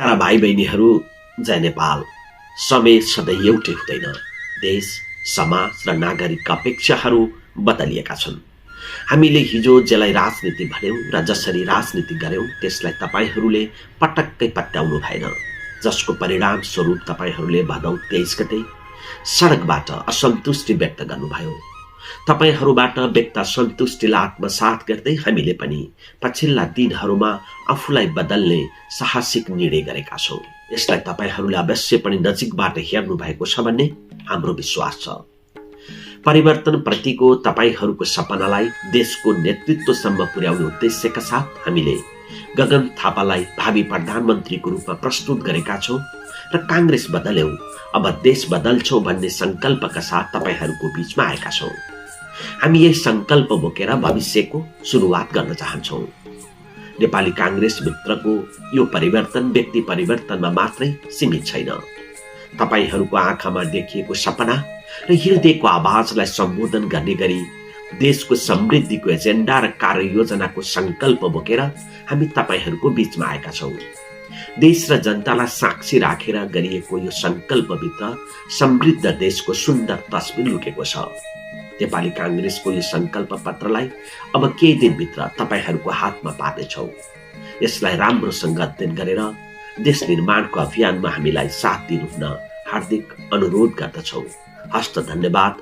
Para भाइ बहिनीहरू, जय नेपाल। समय सधैँ एउटै हुँदैन। देश, समाज र नागरिकका अपेक्षाहरू बदलिएका छन्। हामीले हिजो जसलाई राजनीति भन्यौं र जसरी राजनीति गर्यौं त्यसलाई तपाईहरूले पटक्कै पत्याउनु भएन, जसको परिणाम स्वरूप तपाईहरूले भदौ 23 गते सडकबाट असन्तुष्टि व्यक्त गर्नुभयो। तपाईहरूबाट व्यक्त असन्तुष्टिलाई आत्मसात गर्दै हामीले पनि पछिल्ला दिनहरूमा आफूलाई बदल्ने साहसिक निर्णय गरेका छौं। यसलाई तपाईहरूले अवश्य पनि नजिकबाट हेर्नु भएको छ भन्ने हाम्रो विश्वास छ। परिवर्तन प्रतिको तपाईहरूको सपनालाई देशको नेतृत्वसम्म पुर्याउने उद्देश्यका साथ हामीले गगन थापालाई भावी प्रधानमन्त्रीको रूपमा प्रस्तुत गरेका छौं र कांग्रेस बदल्यौं अब देश बदल्छौं भन्ने संकल्पका साथ तपाईहरूको बीचमा आएका छौं। हामी यही संकल्प बोकेर भविष्यको सुरुवात गर्न चाहन्छौं। नेपाली कांग्रेस मित्रको यो परिवर्तन व्यक्ति परिवर्तनमा मात्रै सीमित छैन। तपाईहरूको आँखामा देखिएको सपना र हृदयको आवाजलाई सम्बोधन गर्ने गरी देशको समृद्धिको एजेन्डा र कार्ययोजनाको संकल्प बोकेर हामी तपाईहरूको बीचमा आएका छौं। देश र जनतालाई साक्षी राखेर गरिएको यो संकल्पभित्र समृद्ध देशको सुन्दर तस्बिर लुकेको छ। नेपाली कांग्रेसको यो संकल्प पत्रलाई अब केही दिनभित्र तपाईहरूको हातमा पार्नेछौं। यसलाई राम्रोसँग अध्ययन गरेर देश निर्माणको अभियानमा हामीलाई साथ दिनुहुन हार्दिक अनुरोध गर्दछौं। हस्त धन्यवाद।